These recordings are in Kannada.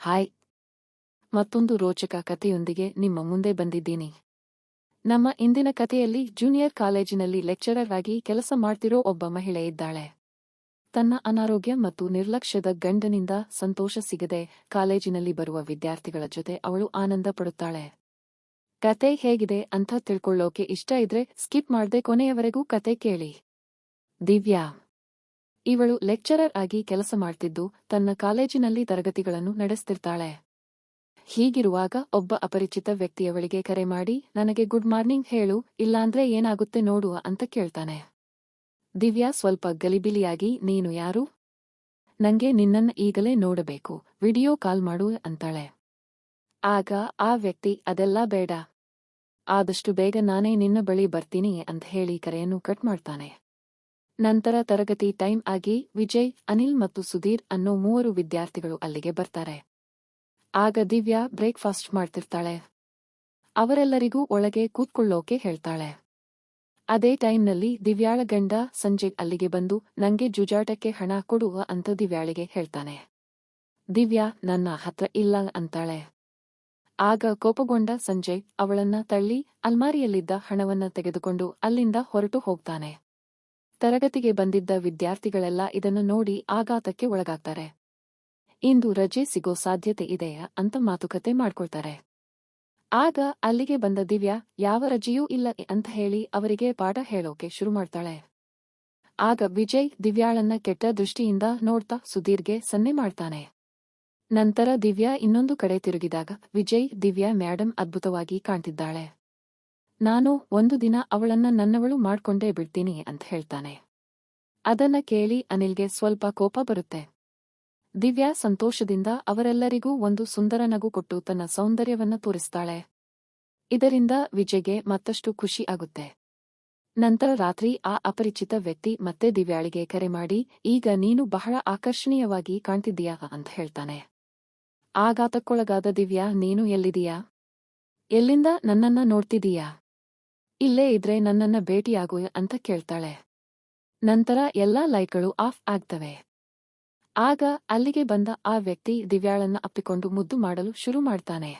ಹಾಯ್, ಮತ್ತೊಂದು ರೋಚಕ ಕಥೆಯೊಂದಿಗೆ ನಿಮ್ಮ ಮುಂದೆ ಬಂದಿದ್ದೀನಿ. ನಮ್ಮ ಇಂದಿನ ಕಥೆಯಲ್ಲಿ ಜೂನಿಯರ್ ಕಾಲೇಜಿನಲ್ಲಿ ಲೆಕ್ಚರರ್ ಆಗಿ ಕೆಲಸ ಮಾಡ್ತಿರೋ ಒಬ್ಬ ಮಹಿಳೆ ಇದ್ದಾಳೆ. ತನ್ನ ಅನಾರೋಗ್ಯ ಮತ್ತು ನಿರ್ಲಕ್ಷ್ಯದ ಗಂಡನಿಂದ ಸಂತೋಷ ಸಿಗದೆ ಕಾಲೇಜಿನಲ್ಲಿ ಬರುವ ವಿದ್ಯಾರ್ಥಿಗಳ ಜೊತೆ ಅವಳು ಆನಂದ ಪಡುತ್ತಾಳೆ. ಕತೆ ಹೇಗಿದೆ ಅಂತ ತಿಳ್ಕೊಳ್ಳೋಕೆ ಇಷ್ಟ ಇದ್ರೆ ಸ್ಕಿಪ್ ಮಾಡ್ದೆ ಕೊನೆಯವರೆಗೂ ಕತೆ ಕೇಳಿ. ದಿವ್ಯಾ ಇವಳು ಲೆಕ್ಚರರ್ ಆಗಿ ಕೆಲಸ ಮಾಡ್ತಿದ್ದು ತನ್ನ ಕಾಲೇಜಿನಲ್ಲಿ ತರಗತಿಗಳನ್ನು ನಡೆಸ್ತಿರ್ತಾಳೆ. ಹೀಗಿರುವಾಗ ಒಬ್ಬ ಅಪರಿಚಿತ ವ್ಯಕ್ತಿಯವಳಿಗೆ ಕರೆ ಮಾಡಿ ನನಗೆ ಗುಡ್ ಮಾರ್ನಿಂಗ್ ಹೇಳು, ಇಲ್ಲಾಂದ್ರೆ ಏನಾಗುತ್ತೆ ನೋಡುವ ಅಂತ ಕೇಳ್ತಾನೆ. ದಿವ್ಯಾ ಸ್ವಲ್ಪ ಗಲಿಬಿಲಿಯಾಗಿ ನೀನು ಯಾರು? ನಂಗೆ ನಿನ್ನನ್ನ ಈಗಲೇ ನೋಡಬೇಕು, ವಿಡಿಯೋ ಕಾಲ್ ಮಾಡು ಅಂತಾಳೆ. ಆಗ ಆ ವ್ಯಕ್ತಿ ಅದೆಲ್ಲ ಬೇಡ, ಆದಷ್ಟು ಬೇಗ ನಾನೇ ನಿನ್ನ ಬಳಿ ಬರ್ತೀನಿ ಅಂತ ಹೇಳಿ ಕರೆಯನ್ನು ಕಟ್ ಮಾಡ್ತಾನೆ. ನಂತರ ತರಗತಿ ಟೈಮ್ ಆಗಿ ವಿಜಯ್, ಅನಿಲ್ ಮತ್ತು ಸುಧೀರ್ ಅನ್ನೋ 3 ವಿದ್ಯಾರ್ಥಿಗಳು ಅಲ್ಲಿಗೆ ಬರ್ತಾರೆ. ಆಗ ದಿವ್ಯಾ ಬ್ರೇಕ್ಫಾಸ್ಟ್ ಮಾಡ್ತಿರ್ತಾಳೆ. ಅವರೆಲ್ಲರಿಗೂ ಒಳಗೆ ಕೂತ್ಕೊಳ್ಳೋಕೆ ಹೇಳ್ತಾಳೆ. ಅದೇ ಟೈಮ್ನಲ್ಲಿ ದಿವ್ಯಾಳ ಗಂಡ ಸಂಜಯ್ ಅಲ್ಲಿಗೆ ಬಂದು ನಂಗೆ ಜೂಜಾಟಕ್ಕೆ ಹಣ ಕೊಡುವ ಅಂತ ದಿವ್ಯಾಳಿಗೆ ಹೇಳ್ತಾನೆ. ದಿವ್ಯಾ ನನ್ನ ಹತ್ರ ಇಲ್ಲ ಅಂತಾಳೆ. ಆಗ ಕೋಪಗೊಂಡ ಸಂಜಯ್ ಅವಳನ್ನ ತಳ್ಳಿ ಅಲ್ಮಾರಿಯಲ್ಲಿದ್ದ ಹಣವನ್ನ ತೆಗೆದುಕೊಂಡು ಅಲ್ಲಿಂದ ಹೊರಟು ಹೋಗ್ತಾನೆ. ತರಗತಿಗೆ ಬಂದಿದ್ದ ವಿದ್ಯಾರ್ಥಿಗಳೆಲ್ಲ ಇದನ್ನು ನೋಡಿ ಆಘಾತಕ್ಕೆ ಒಳಗಾಗ್ತಾರೆ. ಇಂದು ರಜೆ ಸಿಗೋ ಸಾಧ್ಯತೆ ಇದೆಯಾ ಅಂತ ಮಾತುಕತೆ ಮಾಡ್ಕೊಳ್ತಾರೆ. ಆಗ ಅಲ್ಲಿಗೆ ಬಂದ ದಿವ್ಯಾ ಯಾವ ರಜೆಯೂ ಇಲ್ಲ ಅಂತ ಹೇಳಿ ಅವರಿಗೆ ಪಾಠ ಹೇಳೋಕೆ ಶುರು ಮಾಡ್ತಾಳೆ. ಆಗ ವಿಜಯ್ ದಿವ್ಯಾಳನ್ನ ಕೆಟ್ಟ ದೃಷ್ಟಿಯಿಂದ ನೋಡ್ತಾ ಸುಧೀರ್ಗೆ ಸನ್ನೆ ಮಾಡ್ತಾನೆ. ನಂತರ ದಿವ್ಯಾ ಇನ್ನೊಂದು ಕಡೆ ತಿರುಗಿದಾಗ ವಿಜಯ್ ದಿವ್ಯಾ ಮೇಡಮ್ ಅದ್ಭುತವಾಗಿ ಕಾಣ್ತಿದ್ದಾಳೆ, ನಾನು ಒಂದು ದಿನ ಅವಳನ್ನ ನನ್ನವಳು ಮಾಡ್ಕೊಂಡೇ ಬಿಡ್ತೀನಿ ಅಂತ ಹೇಳ್ತಾನೆ. ಅದನ್ನ ಕೇಳಿ ಅನಿಲ್ಗೆ ಸ್ವಲ್ಪ ಕೋಪ ಬರುತ್ತೆ. ದಿವ್ಯಾ ಸಂತೋಷದಿಂದ ಅವರೆಲ್ಲರಿಗೂ ಒಂದು ಸುಂದರ ನಗು ಕೊಟ್ಟು ತನ್ನ ಸೌಂದರ್ಯವನ್ನ ತೋರಿಸ್ತಾಳೆ. ಇದರಿಂದ ವಿಜಯ್ಗೆ ಮತ್ತಷ್ಟು ಖುಷಿ ಆಗುತ್ತೆ. ನಂತರ ರಾತ್ರಿ ಆ ಅಪರಿಚಿತ ವ್ಯಕ್ತಿ ಮತ್ತೆ ದಿವ್ಯಾಳಿಗೆ ಕರೆ ಮಾಡಿ ಈಗ ನೀನು ಬಹಳ ಆಕರ್ಷಣೀಯವಾಗಿ ಕಾಣ್ತಿದ್ದೀಯಾ ಅಂತ ಹೇಳ್ತಾನೆ. ಆಘಾತಕ್ಕೊಳಗಾದ ದಿವ್ಯಾ ನೀನು ಎಲ್ಲಿದೀಯಾ? ಎಲ್ಲಿಂದ ನನ್ನನ್ನ ನೋಡ್ತಿದೀಯಾ? ಇಲ್ಲೇ ಇದ್ರೆ ನನ್ನನ್ನ ಭೇಟಿಯಾಗು ಅಂತ ಕೇಳ್ತಾಳೆ. ನಂತರ ಎಲ್ಲಾ ಲೈಟ್ಗಳು ಆಫ್ ಆಗ್ತವೆ. ಆಗ ಅಲ್ಲಿಗೆ ಬಂದ ಆ ವ್ಯಕ್ತಿ ದಿವ್ಯಾಳನ್ನ ಅಪ್ಪಿಕೊಂಡು ಮುದ್ದು ಮಾಡಲು ಶುರು ಮಾಡ್ತಾನೆ.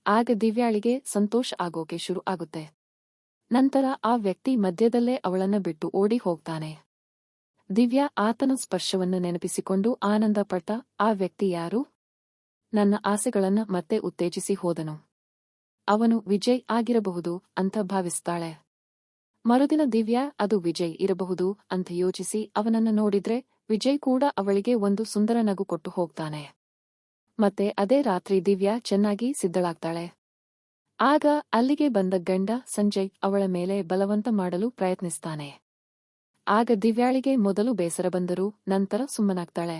ಆಗ ದಿವ್ಯಾಳಿಗೆ ಸಂತೋಷ ಆಗೋಕೆ ಶುರು ಆಗುತ್ತೆ. ನಂತರ ಆ ವ್ಯಕ್ತಿ ಮಧ್ಯದಲ್ಲೇ ಅವಳನ್ನ ಬಿಟ್ಟು ಓಡಿ ಹೋಗ್ತಾನೆ. ದಿವ್ಯಾ ಆತನ ಸ್ಪರ್ಶವನ್ನು ನೆನಪಿಸಿಕೊಂಡು ಆನಂದ ಪಟ್ಟ ಆ ವ್ಯಕ್ತಿ ಯಾರು? ನನ್ನ ಆಸೆಗಳನ್ನ ಮತ್ತೆ ಉತ್ತೇಜಿಸಿ ಹೋದನು, ಅವನು ವಿಜಯ್ ಆಗಿರಬಹುದು ಅಂತ ಭಾವಿಸ್ತಾಳೆ. ಮರುದಿನ ದಿವ್ಯಾ ಅದು ವಿಜಯ್ ಇರಬಹುದು ಅಂತ ಯೋಚಿಸಿ ಅವನನ್ನ ನೋಡಿದ್ರೆ ವಿಜಯ್ ಕೂಡ ಅವಳಿಗೆ ಒಂದು ಸುಂದರ ನಗು ಕೊಟ್ಟು ಹೋಗ್ತಾನೆ. ಮತ್ತೆ ಅದೇ ರಾತ್ರಿ ದಿವ್ಯಾ ಚೆನ್ನಾಗಿ ಸಿದ್ಧಳಾಗ್ತಾಳೆ. ಆಗ ಅಲ್ಲಿಗೆ ಬಂದ ಗಂಡ ಸಂಜಯ್ ಅವಳ ಮೇಲೆ ಬಲವಂತ ಮಾಡಲು ಪ್ರಯತ್ನಿಸ್ತಾನೆ. ಆಗ ದಿವ್ಯಾಳಿಗೆ ಮೊದಲು ಬೇಸರ ಬಂದರೂ ನಂತರ ಸುಮ್ಮನಾಗ್ತಾಳೆ.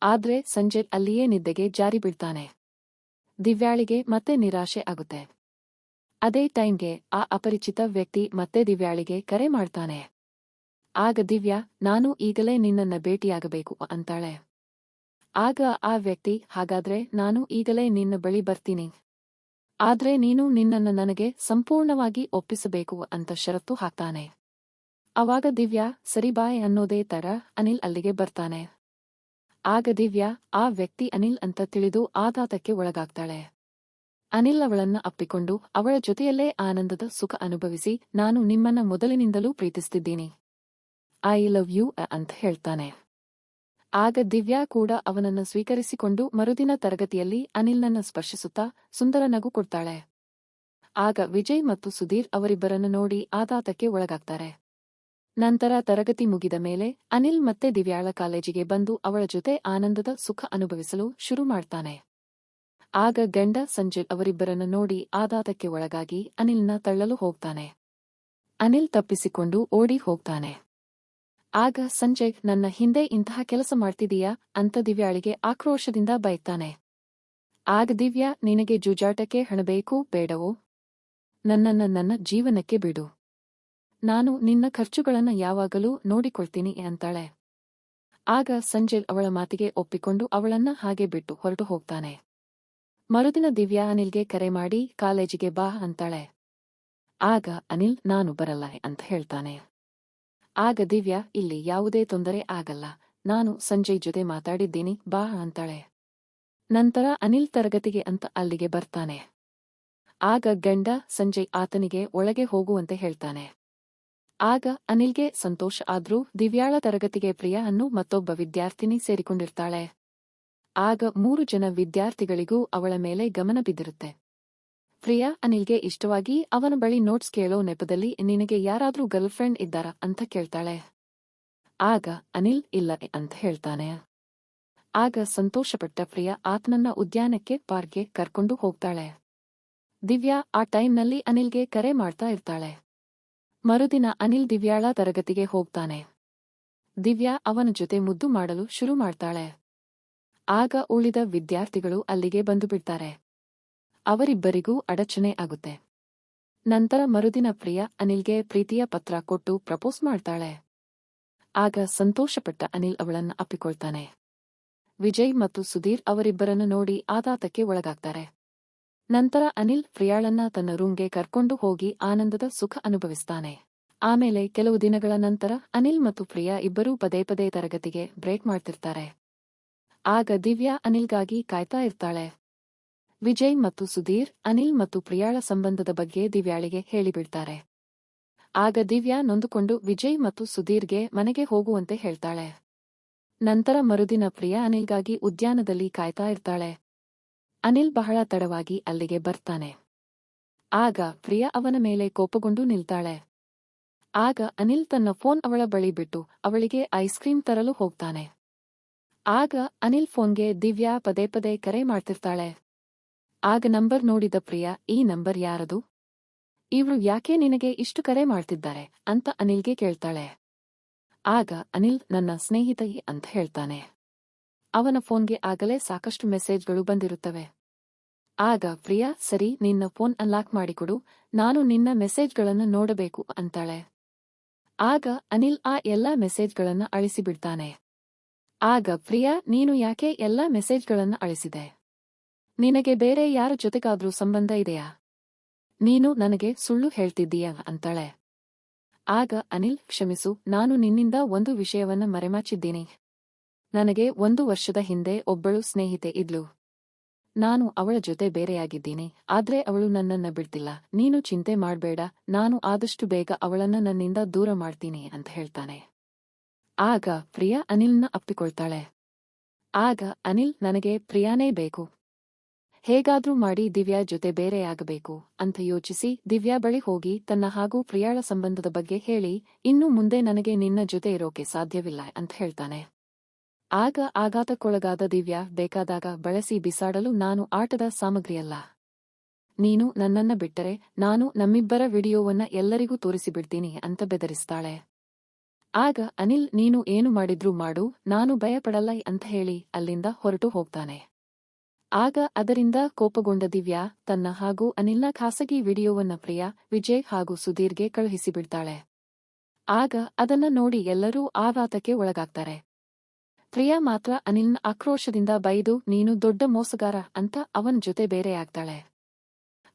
ಆದ್ರೆ ಸಂಜಯ್ ಅಲ್ಲಿಯೇ ನಿದ್ದೆಗೆ ಜಾರಿ ಬೀಳ್ತಾನೆ. ದಿವ್ಯಾಳಿಗೆ ಮತ್ತೆ ನಿರಾಶೆ ಆಗುತ್ತೆ. ಅದೇ ಟೈಮ್ಗೆ ಆ ಅಪರಿಚಿತ ವ್ಯಕ್ತಿ ಮತ್ತೆ ದಿವ್ಯಾಳಿಗೆ ಕರೆ ಮಾಡ್ತಾನೆ. ಆಗ ದಿವ್ಯಾ ನಾನು ಈಗಲೇ ನಿನ್ನನ್ನ ಭೇಟಿಯಾಗಬೇಕು ಅಂತಾಳೆ. ಆಗ ಆ ವ್ಯಕ್ತಿ ಹಾಗಾದ್ರೆ ನಾನು ಈಗಲೇ ನಿನ್ನ ಬಳಿ ಬರ್ತೀನಿ, ಆದ್ರೆ ನೀನು ನಿನ್ನನ್ನ ನನಗೆ ಸಂಪೂರ್ಣವಾಗಿ ಒಪ್ಪಿಸಬೇಕು ಅಂತ ಷರತ್ತು ಹಾಕ್ತಾನೆ. ಅವಾಗ ದಿವ್ಯಾ ಸರಿ ಬಾಯ್ ಅನ್ನೋದೇ ತರ ಅನಿಲ್ ಅಲ್ಲಿಗೆ ಬರ್ತಾನೆ. ಆಗ ದಿವ್ಯಾ ಆ ವ್ಯಕ್ತಿ ಅನಿಲ್ ಅಂತ ತಿಳಿದು ಆಘಾತಕ್ಕೆ ಒಳಗಾಗ್ತಾಳೆ. ಅನಿಲ್ ಅವಳನ್ನ ಅಪ್ಪಿಕೊಂಡು ಅವಳ ಜೊತೆಯಲ್ಲೇ ಆನಂದದ ಸುಖ ಅನುಭವಿಸಿ ನಾನು ನಿಮ್ಮನ್ನ ಮೊದಲಿನಿಂದಲೂ ಪ್ರೀತಿಸ್ತಿದ್ದೀನಿ, ಐ ಲವ್ ಯು ಅಂತ ಹೇಳ್ತಾನೆ. ಆಗ ದಿವ್ಯಾ ಕೂಡ ಅವನನ್ನ ಸ್ವೀಕರಿಸಿಕೊಂಡು ಮರುದಿನ ತರಗತಿಯಲ್ಲಿ ಅನಿಲ್ನನ್ನ ಸ್ಪರ್ಶಿಸುತ್ತಾ ಸುಂದರ ನಗು ಕೊಡ್ತಾಳೆ. ಆಗ ವಿಜಯ್ ಮತ್ತು ಸುಧೀರ್ ಅವರಿಬ್ಬರನ್ನು ನೋಡಿ ಆಘಾತಕ್ಕೆ ಒಳಗಾಗ್ತಾರೆ. ನಂತರ ತರಗತಿ ಮುಗಿದ ಮೇಲೆ ಅನಿಲ್ ಮತ್ತೆ ದಿವ್ಯಾಳ ಕಾಲೇಜಿಗೆ ಬಂದು ಅವಳ ಜೊತೆ ಆನಂದದ ಸುಖ ಅನುಭವಿಸಲು ಶುರು ಮಾಡ್ತಾನೆ. ಆಗ ಗಂಡ ಸಂಜಯ್ ಅವರಿಬ್ಬರನ್ನು ನೋಡಿ ಆಘಾತಕ್ಕೆ ಒಳಗಾಗಿ ಅನಿಲ್ನ ತಳ್ಳಲು ಹೋಗ್ತಾನೆ. ಅನಿಲ್ ತಪ್ಪಿಸಿಕೊಂಡು ಓಡಿ ಹೋಗ್ತಾನೆ. ಆಗ ಸಂಜಯ್ ನನ್ನ ಹಿಂದೆ ಇಂತಹ ಕೆಲಸ ಮಾಡ್ತಿದೀಯಾ ಅಂತ ದಿವ್ಯಾಳಿಗೆ ಆಕ್ರೋಶದಿಂದ ಬೈತಾನೆ. ಆಗ ದಿವ್ಯಾ ನಿನಗೆ ಜೂಜಾಟಕ್ಕೆ ಹಣ ಬೇಕು ಬೇಡವೋ? ನನ್ನನ್ನ ನನ್ನ ಜೀವನಕ್ಕೆ ಬಿಡು, ನಾನು ನಿನ್ನ ಖರ್ಚುಗಳನ್ನ ಯಾವಾಗಲೂ ನೋಡಿಕೊಳ್ತೀನಿ ಅಂತಾಳೆ. ಆಗ ಸಂಜಯ್ ಅವಳ ಮಾತಿಗೆ ಒಪ್ಪಿಕೊಂಡು ಅವಳನ್ನ ಹಾಗೆ ಬಿಟ್ಟು ಹೊರಟು ಹೋಗ್ತಾನೆ. ಮರುದಿನ ದಿವ್ಯಾ ಅನಿಲ್ಗೆ ಕರೆ ಮಾಡಿ ಕಾಲೇಜಿಗೆ ಬಾ ಅಂತಾಳೆ. ಆಗ ಅನಿಲ್ ನಾನು ಬರಲ್ಲ ಅಂತ ಹೇಳ್ತಾನೆ. ಆಗ ದಿವ್ಯಾ ಇಲ್ಲಿ ಯಾವುದೇ ತೊಂದರೆ ಆಗಲ್ಲ, ನಾನು ಸಂಜಯ್ ಜೊತೆ ಮಾತಾಡಿದ್ದೀನಿ ಬಾ ಅಂತಾಳೆ. ನಂತರ ಅನಿಲ್ ತರಗತಿಗೆ ಅಂತ ಅಲ್ಲಿಗೆ ಬರ್ತಾನೆ. ಆಗ ಗಂಡ ಸಂಜಯ್ ಆತನಿಗೆ ಒಳಗೆ ಹೋಗುವಂತೆ ಹೇಳ್ತಾನೆ. ಆಗ ಅನಿಲ್ಗೆ ಸಂತೋಷ ಆದ್ರೂ ದಿವ್ಯಾಳ ತರಗತಿಗೆ ಪ್ರಿಯಾ ಅನ್ನು ಮತ್ತೊಬ್ಬ ವಿದ್ಯಾರ್ಥಿನಿ ಸೇರಿಕೊಂಡಿರ್ತಾಳೆ. ಆಗ 3 ಜನ ವಿದ್ಯಾರ್ಥಿಗಳಿಗೂ ಅವಳ ಮೇಲೆ ಗಮನ ಬಿದ್ದಿರುತ್ತೆ. ಪ್ರಿಯಾ ಅನಿಲ್ಗೆ ಇಷ್ಟವಾಗಿ ಅವನ ಬಳಿ ನೋಟ್ಸ್ ಕೇಳೋ ನೆಪದಲ್ಲಿ ನಿನಗೆ ಯಾರಾದ್ರೂ ಗರ್ಲ್ಫ್ರೆಂಡ್ ಇದ್ದಾರಾ ಅಂತ ಕೇಳ್ತಾಳೆ. ಆಗ ಅನಿಲ್ ಇಲ್ಲ ಅಂತ ಹೇಳ್ತಾನೆ. ಆಗ ಸಂತೋಷಪಟ್ಟ ಪ್ರಿಯಾ ಆತನನ್ನ ಉದ್ಯಾನಕ್ಕೆ ಪಾರ್ಕ್ಗೆ ಕರ್ಕೊಂಡು ಹೋಗ್ತಾಳೆ. ದಿವ್ಯಾ ಆ ಟೈಮ್ನಲ್ಲಿ ಅನಿಲ್ಗೆ ಕರೆ ಮಾಡ್ತಾ ಇರ್ತಾಳೆ. ಮರುದಿನ ಅನಿಲ್ ದಿವ್ಯಾಳ ತರಗತಿಗೆ ಹೋಗ್ತಾನೆ. ದಿವ್ಯಾ ಅವನ ಜೊತೆ ಮುದ್ದು ಮಾಡಲು ಶುರು ಮಾಡ್ತಾಳೆ. ಆಗ ಉಳಿದ ವಿದ್ಯಾರ್ಥಿಗಳು ಅಲ್ಲಿಗೆ ಬಂದುಬಿಡ್ತಾರೆ. ಅವರಿಬ್ಬರಿಗೂ ಅಡಚಣೆ ಆಗುತ್ತೆ. ನಂತರ ಮರುದಿನ ಪ್ರಿಯಾ ಅನಿಲ್ಗೆ ಪ್ರೀತಿಯ ಪತ್ರ ಕೊಟ್ಟು ಪ್ರಪೋಸ್ ಮಾಡ್ತಾಳೆ. ಆಗ ಸಂತೋಷಪಟ್ಟ ಅನಿಲ್ ಅವಳನ್ನ ಅಪ್ಪಿಕೊಳ್ತಾನೆ. ವಿಜಯ್ ಮತ್ತು ಸುಧೀರ್ ಅವರಿಬ್ಬರನ್ನು ನೋಡಿ ಆಘಾತಕ್ಕೆ ಒಳಗಾಗ್ತಾರೆ. ನಂತರ ಅನಿಲ್ ಪ್ರಿಯಾಳನ್ನ ತನ್ನ ರೂಮ್ಗೆ ಕರ್ಕೊಂಡು ಹೋಗಿ ಆನಂದದ ಸುಖ ಅನುಭವಿಸ್ತಾನೆ. ಆಮೇಲೆ ಕೆಲವು ದಿನಗಳ ನಂತರ ಅನಿಲ್ ಮತ್ತು ಪ್ರಿಯಾ ಇಬ್ಬರೂ ಪದೇ ಪದೇ ತರಗತಿಗೆ ಬ್ರೇಕ್ ಮಾಡ್ತಿರ್ತಾರೆ. ಆಗ ದಿವ್ಯಾ ಅನಿಲ್ಗಾಗಿ ಕಾಯ್ತಾ ಇರ್ತಾಳೆ. ವಿಜಯ್ ಮತ್ತು ಸುಧೀರ್ ಅನಿಲ್ ಮತ್ತು ಪ್ರಿಯಾಳ ಸಂಬಂಧದ ಬಗ್ಗೆ ದಿವ್ಯಾಳಿಗೆ ಹೇಳಿಬಿಡ್ತಾರೆ. ಆಗ ದಿವ್ಯಾ ನೊಂದುಕೊಂಡು ವಿಜಯ್ ಮತ್ತು ಸುಧೀರ್ಗೆ ಮನೆಗೆ ಹೋಗುವಂತೆ ಹೇಳ್ತಾಳೆ. ನಂತರ ಮರುದಿನ ಪ್ರಿಯಾ ಅನಿಲ್ಗಾಗಿ ಉದ್ಯಾನದಲ್ಲಿ ಕಾಯ್ತಾ ಇರ್ತಾಳೆ. ಅನಿಲ್ ಬಹಳ ತಡವಾಗಿ ಅಲ್ಲಿಗೆ ಬರ್ತಾನೆ. ಆಗ ಪ್ರಿಯಾ ಅವನ ಮೇಲೆ ಕೋಪಗೊಂಡು ನಿಲ್ತಾಳೆ. ಆಗ ಅನಿಲ್ ತನ್ನ ಫೋನ್ ಅವಳ ಬಳಿ ಬಿಟ್ಟು ಅವಳಿಗೆ ಐಸ್ ಕ್ರೀಮ್ ತರಲು ಹೋಗ್ತಾನೆ. ಆಗ ಅನಿಲ್ ಫೋನ್ಗೆ ದಿವ್ಯಾ ಪದೇ ಪದೇ ಕರೆ ಮಾಡ್ತಿರ್ತಾಳೆ. ಆಗ ನಂಬರ್ ನೋಡಿದ ಪ್ರಿಯಾ, ಈ ನಂಬರ್ ಯಾರದು? ಇವ್ರು ಯಾಕೆ ನಿನಗೆ ಇಷ್ಟು ಕರೆ ಮಾಡ್ತಿದ್ದಾರೆ ಅಂತ ಅನಿಲ್ಗೆ ಕೇಳ್ತಾಳೆ. ಆಗ ಅನಿಲ್ ನನ್ನ ಸ್ನೇಹಿತ ಅಂತ ಹೇಳ್ತಾನೆ. ಅವನ ಫೋನ್ಗೆ ಆಗಲೇ ಸಾಕಷ್ಟು ಮೆಸೇಜ್ಗಳು ಬಂದಿರುತ್ತವೆ. ಆಗ ಪ್ರಿಯಾ, ಸರಿ ನಿನ್ನ ಫೋನ್ ಅನ್ಲಾಕ್ ಮಾಡಿಕೊಡು, ನಾನು ನಿನ್ನ ಮೆಸೇಜ್ಗಳನ್ನು ನೋಡಬೇಕು ಅಂತಾಳೆ. ಆಗ ಅನಿಲ್ ಆ ಎಲ್ಲಾ ಮೆಸೇಜ್ಗಳನ್ನ ಅಳಿಸಿಬಿಡ್ತಾನೆ. ಆಗ ಪ್ರಿಯಾ, ನೀನು ಯಾಕೆ ಎಲ್ಲಾ ಮೆಸೇಜ್ಗಳನ್ನ ಅಳಿಸಿದೆ? ನಿನಗೆ ಬೇರೆ ಯಾರ ಜೊತೆಗಾದ್ರೂ ಸಂಬಂಧ ಇದೆಯಾ? ನೀನು ನನಗೆ ಸುಳ್ಳು ಹೇಳ್ತಿದ್ದೀಯಾ ಅಂತಾಳೆ. ಆಗ ಅನಿಲ್, ಕ್ಷಮಿಸು, ನಾನು ನಿನ್ನಿಂದ ಒಂದು ವಿಷಯವನ್ನ ಮರೆಮಾಚಿದ್ದೀನಿ. ನನಗೆ 1 ವರ್ಷದ ಹಿಂದೆ ಒಬ್ಬಳು ಸ್ನೇಹಿತೆ ಇದ್ಲು. ನಾನು ಅವಳ ಜೊತೆ ಬೇರೆಯಾಗಿದ್ದೀನಿ, ಆದ್ರೆ ಅವಳು ನನ್ನನ್ನ ಬಿಡ್ತಿಲ್ಲ. ನೀನು ಚಿಂತೆ ಮಾಡ್ಬೇಡ, ನಾನು ಆದಷ್ಟು ಬೇಗ ಅವಳನ್ನ ನನ್ನಿಂದ ದೂರ ಮಾಡ್ತೀನಿ ಅಂತ ಹೇಳ್ತಾನೆ. ಆಗ ಪ್ರಿಯಾ ಅನಿಲ್ನ ಅಪ್ಪಿಕೊಳ್ತಾಳೆ. ಆಗ ಅನಿಲ್, ನನಗೆ ಪ್ರಿಯಾನೇ ಬೇಕು. ಹೇಗಾದ್ರೂ ಮಾಡಿ ದಿವ್ಯಾ ಜೊತೆ ಬೇರೆಯಾಗಬೇಕು ಅಂತ ಯೋಚಿಸಿ ದಿವ್ಯಾ ಬಳಿ ಹೋಗಿ ತನ್ನ ಹಾಗೂ ಪ್ರಿಯಾಳ ಸಂಬಂಧದ ಬಗ್ಗೆ ಹೇಳಿ, ಇನ್ನು ಮುಂದೆ ನನಗೆ ನಿನ್ನ ಜೊತೆ ಇರೋಕೆ ಸಾಧ್ಯವಿಲ್ಲ ಅಂತ ಹೇಳ್ತಾನೆ. ಆಗ ಆಘಾತಕ್ಕೊಳಗಾದ ದಿವ್ಯಾ, ಬೇಕಾದಾಗ ಬಳಸಿ ಬಿಸಾಡಲು ನಾನು ಆಟದ ಸಾಮಗ್ರಿಯಲ್ಲ. ನೀನು ನನ್ನನ್ನ ಬಿಟ್ಟರೆ ನಾನು ನಮ್ಮಿಬ್ಬರ ವಿಡಿಯೋವನ್ನ ಎಲ್ಲರಿಗೂ ತೋರಿಸಿಬಿಡ್ತೀನಿ ಅಂತ ಬೆದರಿಸ್ತಾಳೆ. ಆಗ ಅನಿಲ್, ನೀನು ಏನು ಮಾಡಿದ್ರೂ ಮಾಡು, ನಾನು ಭಯಪಡಲ್ಲ ಅಂತ ಹೇಳಿ ಅಲ್ಲಿಂದ ಹೊರಟು ಹೋಗ್ತಾನೆ. ಆಗ ಅದರಿಂದ ಕೋಪಗೊಂಡ ದಿವ್ಯಾ ತನ್ನ ಹಾಗೂ ಅನಿಲ್ನ ಖಾಸಗಿ ವಿಡಿಯೋವನ್ನ ಪ್ರಿಯಾ, ವಿಜಯ್ ಹಾಗೂ ಸುಧೀರ್ಗೆ ಕಳುಹಿಸಿಬಿಡ್ತಾಳೆ. ಆಗ ಅದನ್ನ ನೋಡಿ ಎಲ್ಲರೂ ಆಘಾತಕ್ಕೆ ಒಳಗಾಗ್ತಾರೆ. ಪ್ರಿಯಾ ಮಾತ್ರ ಅನಿಲ್ನ ಆಕ್ರೋಶದಿಂದ ಬೈದು, ನೀನು ದೊಡ್ಡ ಮೋಸಗಾರ ಅಂತ ಅವನ ಜೊತೆ ಬೇರೆಯಾಗ್ತಾಳೆ.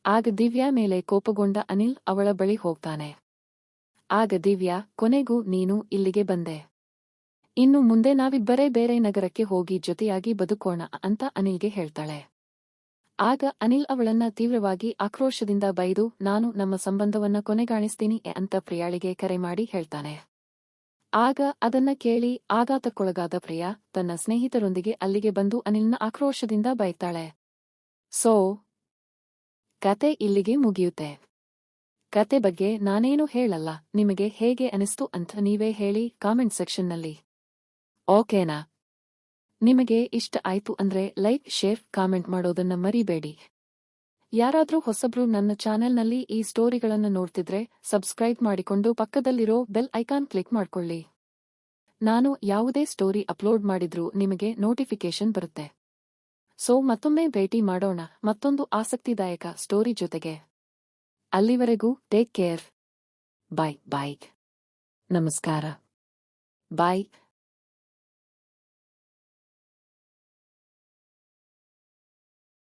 ಆಗ ದಿವ್ಯಾ ಮೇಲೆ ಕೋಪಗೊಂಡ ಅನಿಲ್ ಅವಳ ಬಳಿ ಹೋಗ್ತಾನೆ. ಆಗ ದಿವ್ಯಾ, ಕೊನೆಗೂ ನೀನು ಇಲ್ಲಿಗೆ ಬಂದೆ. ಇನ್ನು ಮುಂದೆ ನಾವಿಬ್ಬರೇ ಬೇರೆ ನಗರಕ್ಕೆ ಹೋಗಿ ಜೊತೆಯಾಗಿ ಬದುಕೋಣ ಅಂತ ಅನಿಲ್ಗೆ ಹೇಳ್ತಾಳೆ. ಆಗ ಅನಿಲ್ ಅವಳನ್ನ ತೀವ್ರವಾಗಿ ಆಕ್ರೋಶದಿಂದ ಬೈದು, ನಾನು ನಮ್ಮ ಸಂಬಂಧವನ್ನ ಕೊನೆಗಾಣಿಸ್ತೀನಿ ಅಂತ ಪ್ರಿಯಾಳಿಗೆ ಕರೆ ಮಾಡಿ ಹೇಳ್ತಾನೆ. ಆಗ ಅದನ್ನ ಕೇಳಿ ಆಘಾತಕ್ಕೊಳಗಾದ ಪ್ರಿಯಾ ತನ್ನ ಸ್ನೇಹಿತರೊಂದಿಗೆ ಅಲ್ಲಿಗೆ ಬಂದು ಅನಿಲ್ನ ಆಕ್ರೋಶದಿಂದ ಬೈತಾಳೆ. ಸೋ ಕತೆ ಇಲ್ಲಿಗೆ ಮುಗಿಯುತ್ತೆ. ಕತೆ ಬಗ್ಗೆ ನಾನೇನು ಹೇಳಲ್ಲ, ನಿಮಗೆ ಹೇಗೆ ಅನಿಸ್ತು ಅಂತ ನೀವೇ ಹೇಳಿ ಕಾಮೆಂಟ್ ಸೆಕ್ಷನ್ನಲ್ಲಿ. ಓಕೆನಾ? ನಿಮಗೆ ಇಷ್ಟ ಆಯ್ತು ಅಂದ್ರೆ ಲೈಕ್, ಶೇರ್, ಕಾಮೆಂಟ್ ಮಾಡೋದನ್ನ ಮರಿಬೇಡಿ. ಯಾರಾದ್ರೂ ಹೊಸಬ್ರು ನನ್ನ ಚಾನೆಲ್ನಲ್ಲಿ ಈ ಸ್ಟೋರಿಗಳನ್ನ ನೋಡ್ತಿದ್ರೆ ಸಬ್ಸ್ಕ್ರೈಬ್ ಮಾಡಿಕೊಂಡು ಪಕ್ಕದಲ್ಲಿರೋ ಬೆಲ್ ಐಕಾನ್ ಕ್ಲಿಕ್ ಮಾಡ್ಕೊಳ್ಳಿ. ನಾನು ಯಾವುದೇ ಸ್ಟೋರಿ ಅಪ್ಲೋಡ್ ಮಾಡಿದ್ರೂ ನಿಮಗೆ ನೋಟಿಫಿಕೇಶನ್ ಬರುತ್ತೆ. ಸೊ ಮತ್ತೊಮ್ಮೆ ಭೇಟಿ ಮಾಡೋಣ ಮತ್ತೊಂದು ಆಸಕ್ತಿದಾಯಕ ಸ್ಟೋರಿ ಜೊತೆಗೆ. ಅಲ್ಲಿವರೆಗೂ ಟೇಕ್ ಕೇರ್. ಬಾಯ್ ಬಾಯ್. ನಮಸ್ಕಾರ. ಬಾಯ್.